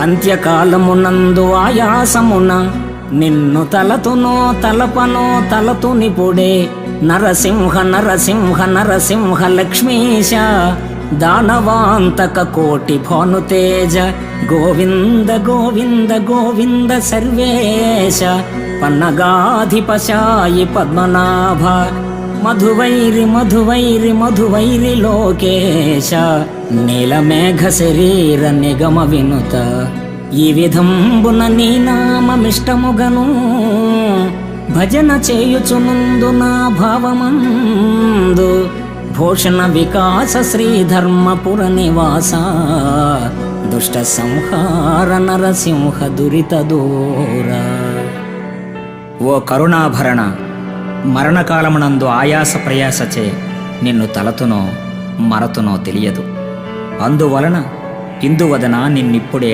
అంత్యకాలమునందు ఆయాసమున నిన్ను తలతునో తలపనో తలతునిపుడే నరసింహ నరసింహ నరసింహ లక్ష్మీశ దానవాంతక కోటి భానుతేజ గోవింద గోవింద గోవింద సర్వేశ పన్నగాధిపశాయి పద్మనాభ మధువైరి మధువైరి మధువైరి లోకేశ నీలమేఘ శరీర నిగమ వినుత ఈ విధంబున నీ నామమిష్టముగను భజన చేయుచునుందు నా భావమందు భూషణ వికాస శ్రీధర్మపుర నివాస దుష్ట సంహార నరసింహ దురిత దూర. ఓ కరుణాభరణ, మరణకాలమునందు ఆయాస ప్రయాసచే నిన్ను తలతునో మరతునో తెలియదు. అందువలన ఇందువదన నిన్నిప్పుడే